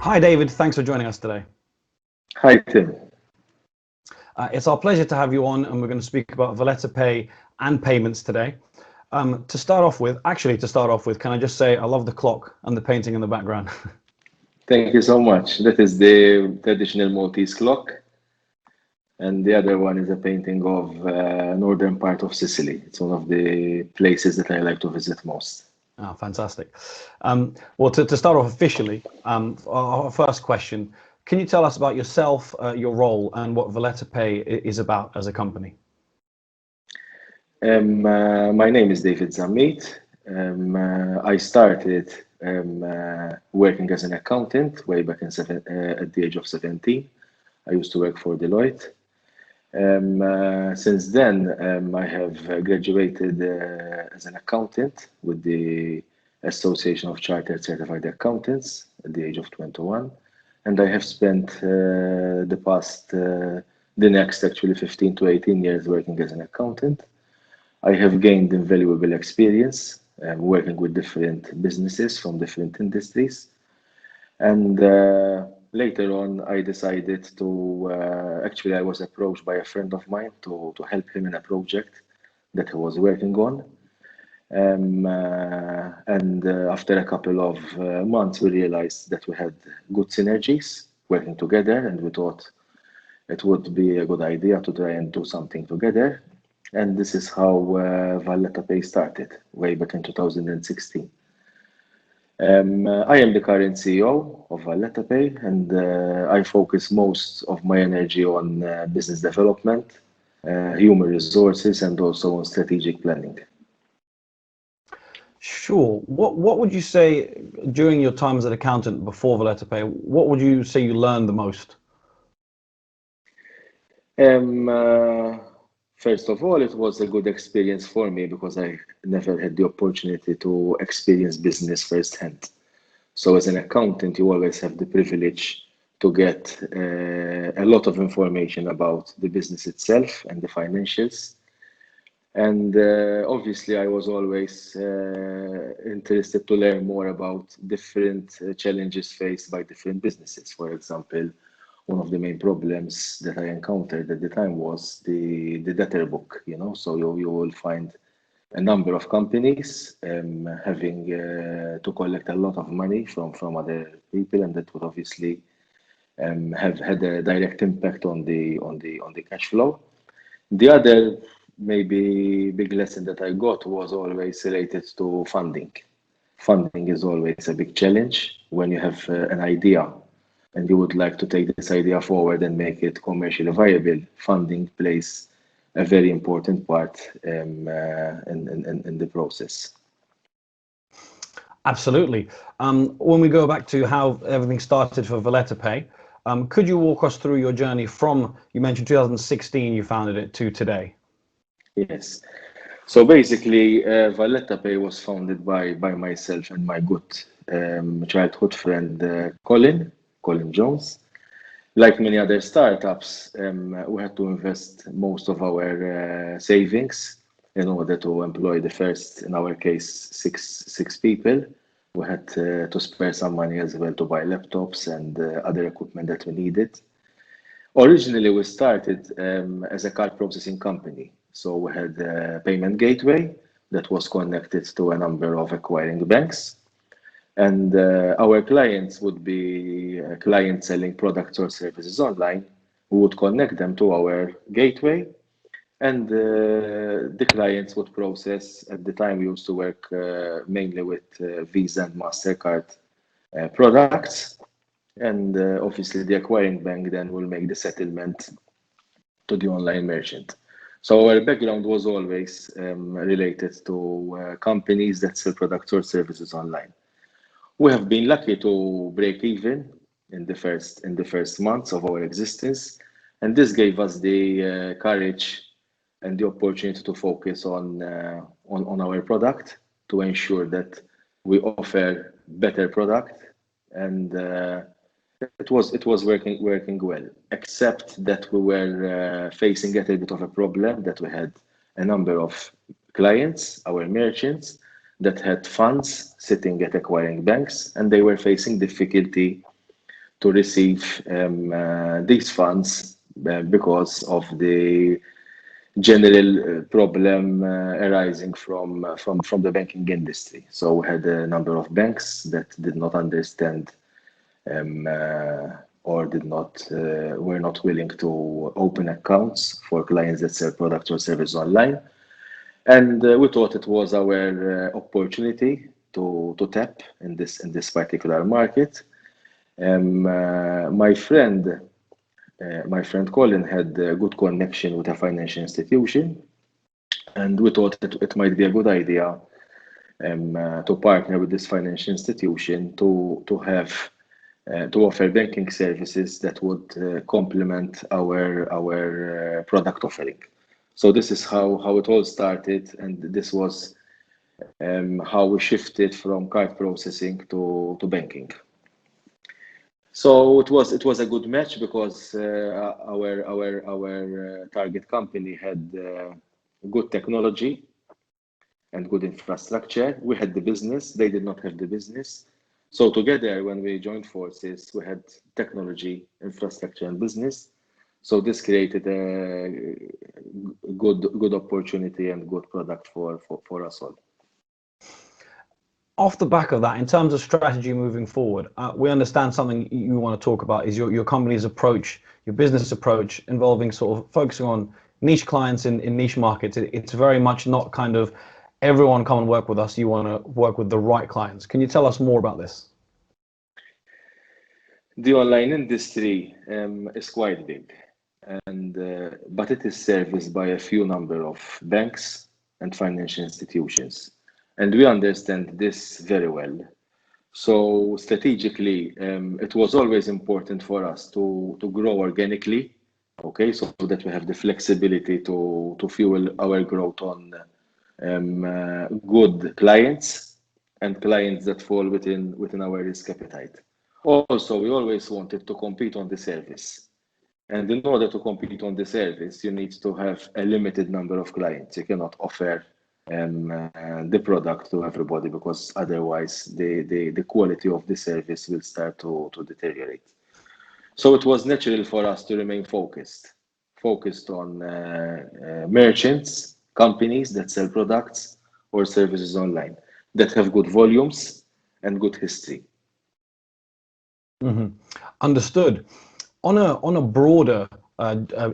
Hi, David. Thanks for joining us today. Hi, Tim. It's our pleasure to have you on, and we're going to speak about Vallettapay and payments today. To start off with, can I just say I love the clock and the painting in the background? Thank you so much. That is the traditional Maltese clock, and the other one is a painting of northern part of Sicily. It's one of the places that I like to visit most. Oh, fantastic. Well, to start off officially, our first question, can you tell us about yourself, your role, and what Vallettapay is about as a company? My name is David Zammit. I started working as an accountant way back at the age of 17. I used to work for Deloitte. Since then, I have graduated as an accountant with the Association of Chartered Certified Accountants at the age of 21. And I have spent the next actually 15 to 18 years working as an accountant. I have gained invaluable experience working with different businesses from different industries. And later on, I decided to, actually, I was approached by a friend of mine to help him in a project that he was working on. And after a couple of months, we realized that we had good synergies working together, and we thought it would be a good idea to try and do something together. And this is how Vallettapay started way back in 2016. I am the current CEO of Vallettapay, and I focus most of my energy on business development, human resources, and also on strategic planning. Sure. What would you say during your time as an accountant before Vallettapay? What would you say you learned the most? First of all, it was a good experience for me because I never had the opportunity to experience business firsthand. So as an accountant, you always have the privilege to get a lot of information about the business itself and the financials. And obviously, I was always interested to learn more about different challenges faced by different businesses. For example, one of the main problems that I encountered at the time was the debtor book. So you will find a number of companies having to collect a lot of money from other people, and that would obviously have had a direct impact on the cash flow. The other maybe big lesson that I got was always related to funding. Funding is always a big challenge when you have an idea and you would like to take this idea forward and make it commercially viable. Funding plays a very important part in the process. Absolutely. When we go back to how everything started for Vallettapay, could you walk us through your journey from, you mentioned 2016 you founded it, to today? Yes. So basically, Vallettapay was founded by myself and my good childhood friend, Colin Jones. Like many other startups, we had to invest most of our savings in order to employ the first, in our case, six people. We had to spare some money as well to buy laptops and other equipment that we needed. Originally, we started as a card processing company. So we had a payment gateway that was connected to a number of acquiring banks. And our clients would be clients selling products or services online. We would connect them to our gateway, and the clients would process. At the time, we used to work mainly with Visa and MasterCard products. And obviously, the acquiring bank then will make the settlement to the online merchant. So our background was always related to companies that sell products or services online. We have been lucky to break even in the first months of our existence, and this gave us the courage and the opportunity to focus on our product to ensure that we offer better product, and it was working well, except that we were facing a little bit of a problem that we had a number of clients, our merchants, that had funds sitting at acquiring banks, and they were facing difficulty to receive these funds because of the general problem arising from the banking industry. So we had a number of banks that did not understand or were not willing to open accounts for clients that sell products or services online. And we thought it was our opportunity to tap in this particular market. My friend Colin had a good connection with a financial institution, and we thought it might be a good idea to partner with this financial institution to offer banking services that would complement our product offering. So this is how it all started, and this was how we shifted from card processing to banking. So it was a good match because our target company had good technology and good infrastructure. We had the business; they did not have the business. So together, when we joined forces, we had technology, infrastructure, and business. So this created a good opportunity and good product for us all. Off the back of that, in terms of strategy moving forward, we understand something you want to talk about is your company's approach, your business approach, involving sort of focusing on niche clients in niche markets. It's very much not kind of everyone come and work with us. You want to work with the right clients. Can you tell us more about this? The online industry is quite big, but it is serviced by a few number of banks and financial institutions. And we understand this very well. So strategically, it was always important for us to grow organically, okay, so that we have the flexibility to fuel our growth on good clients and clients that fall within our risk appetite. Also, we always wanted to compete on the service. And in order to compete on the service, you need to have a limited number of clients. You cannot offer the product to everybody because otherwise the quality of the service will start to deteriorate. So it was natural for us to remain focused on merchants, companies that sell products or services online that have good volumes and good history. Mm-hmm. Understood. On a broader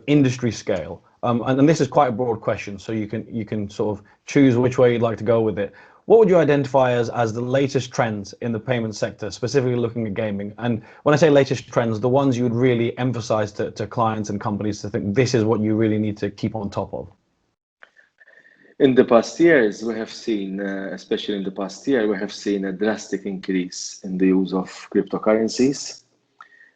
industry scale, and this is quite a broad question, so you can sort of choose which way you'd like to go with it. What would you identify as the latest trends in the payment sector, specifically looking at gaming? And when I say latest trends, the ones you would really emphasize to clients and companies to think this is what you really need to keep on top of? In the past years, we have seen, especially in the past year, we have seen a drastic increase in the use of cryptocurrencies.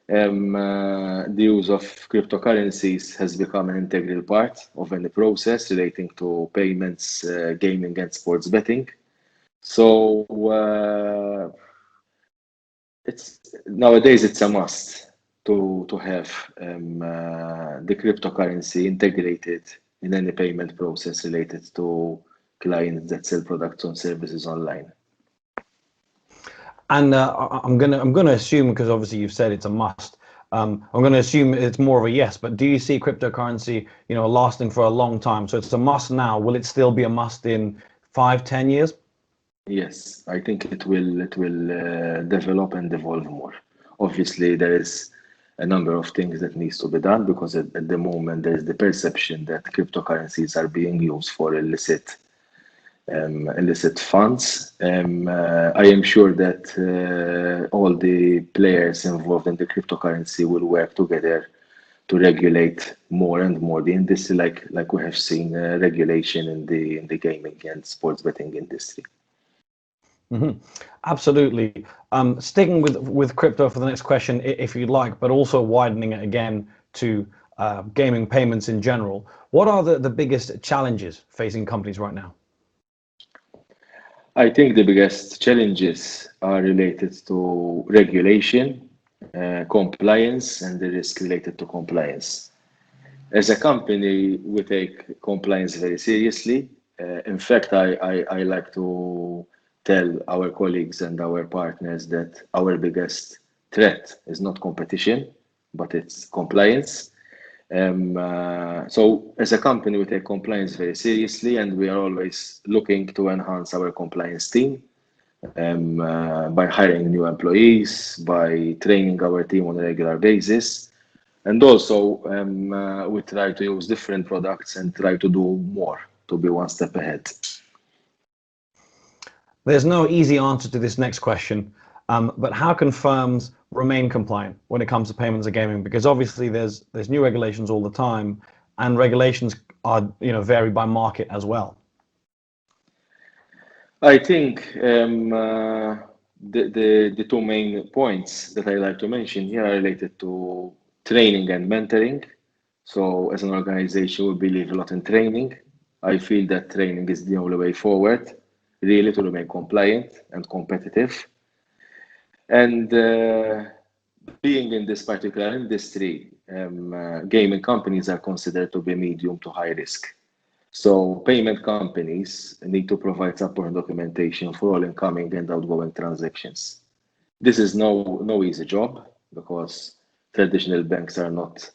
The use of cryptocurrencies has become an integral part of any process relating to payments, gaming, and sports betting. So nowadays it's a must to have the cryptocurrency integrated in any payment process related to clients that sell products and services online. And I'm gonna assume, because obviously you've said it's a must. I'm going to assume it's more of a yes. But do you see cryptocurrency, lasting for a long time? So it's a must now. Will it still be a must in 5-10 years? Yes, I think it will develop and evolve more. Obviously, there is a number of things that needs to be done because at the moment there is the perception that cryptocurrencies are being used for illicit funds. I am sure that all the players involved in the cryptocurrency will work together to regulate more and more the industry, like we have seen regulation in the gaming and sports betting industry. Mm-hmm. Absolutely. Sticking with crypto for the next question, if you'd like, but also widening it again to gaming payments in general. What are the biggest challenges facing companies right now? I think the biggest challenges are related to regulation, compliance, and the risk related to compliance. As a company, we take compliance very seriously. In fact, I like to tell our colleagues and our partners that our biggest threat is not competition, but it's compliance. So as a company, we take compliance very seriously, and we are always looking to enhance our compliance team by hiring new employees, by training our team on a regular basis. And also, we try to use different products and try to do more to be one step ahead. There's no easy answer to this next question, but how can firms remain compliant when it comes to payments and gaming? Because obviously there's new regulations all the time, and regulations are vary by market as well. I think the two main points that I like to mention here are related to training and mentoring. So as an organization, we believe a lot in training. I feel that training is the only way forward, really, to remain compliant and competitive. And being in this particular industry, gaming companies are considered to be medium to high risk. So payment companies need to provide support documentation for all incoming and outgoing transactions. This is no easy job because traditional banks are not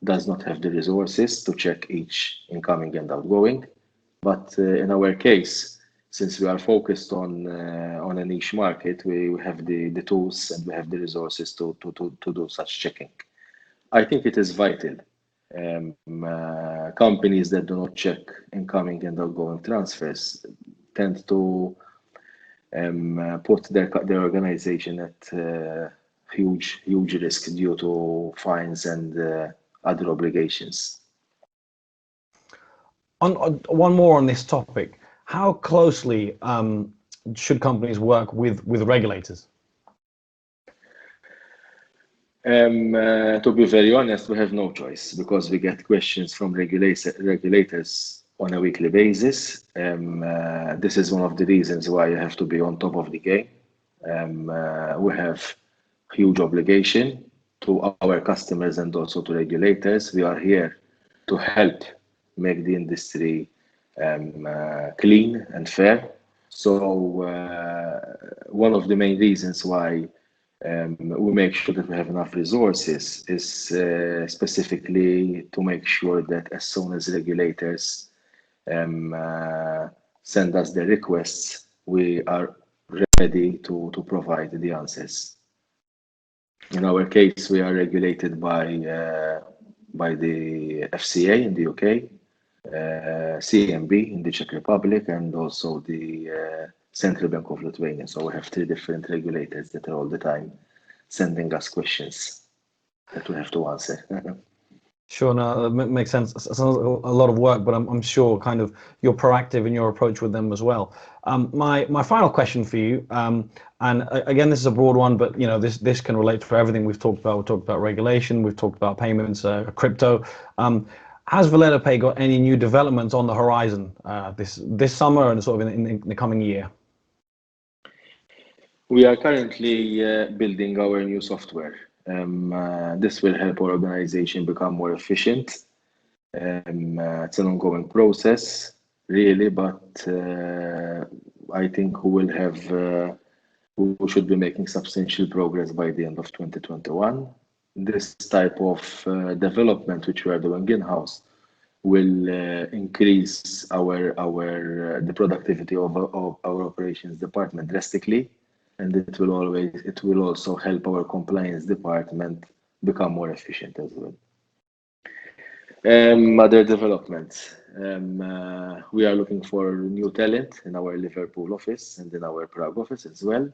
does not have the resources to check each incoming and outgoing. But in our case, since we are focused on a niche market, we have the tools and we have the resources to do such checking. I think it is vital. Companies that do not check incoming and outgoing transfers tend to put their organization at huge risk due to fines and other obligations. On one more on this topic, how closely should companies work with regulators? To be very honest, we have no choice because we get questions from regulators on a weekly basis. This is one of the reasons why you have to be on top of the game. We have huge obligation to our customers and also to regulators. We are here to help make the industry clean and fair. So one of the main reasons why we make sure that we have enough resources is specifically to make sure that as soon as regulators send us their requests, we are ready to provide the answers. In our case, we are regulated by the FCA in the UK, CMB in the Czech Republic, and also the Central Bank of Lithuania. So we have 3 different regulators that are all the time sending us questions that we have to answer. Sure, no, that makes sense. It's a lot of work, but I'm sure kind of you're proactive in your approach with them as well. My final question for you, and again, this is a broad one, but this can relate to everything we've talked about. We've talked about regulation, we've talked about payments, crypto. Has Vallettapay got any new developments on the horizon this summer and sort of in the coming year? We are currently building our new software. This will help our organization become more efficient. It's an ongoing process, really, but I think we should be making substantial progress by the end of 2021. This type of development, which we are doing in-house, will increase the productivity of our operations department drastically. And it will also help our compliance department become more efficient as well. Other developments. We are looking for new talent in our Liverpool office and in our Prague office as well.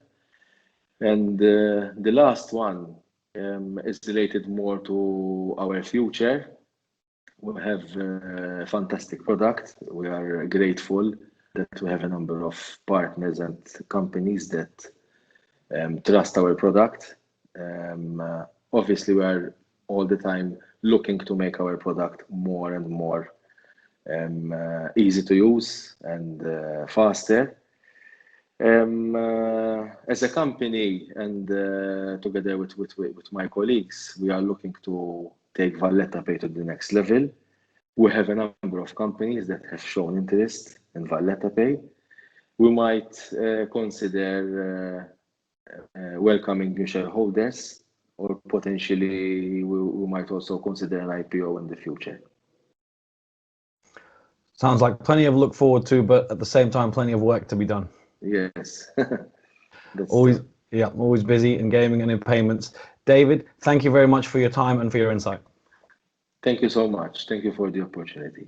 And the last one is related more to our future. We have a fantastic product. We are grateful that we have a number of partners and companies that trust our product. Obviously, we are all the time looking to make our product more and more easy to use and faster. As a company and together with my colleagues, we are looking to take Vallettapay to the next level. We have a number of companies that have shown interest in Vallettapay. We might consider welcoming new shareholders, or potentially we might also consider an IPO in the future. Sounds like plenty of look forward to, but at the same time, plenty of work to be done. Yes, that's Always, true. yeah, always busy in gaming and in payments. David, thank you very much for your time and for your insight. Thank you so much. Thank you for the opportunity.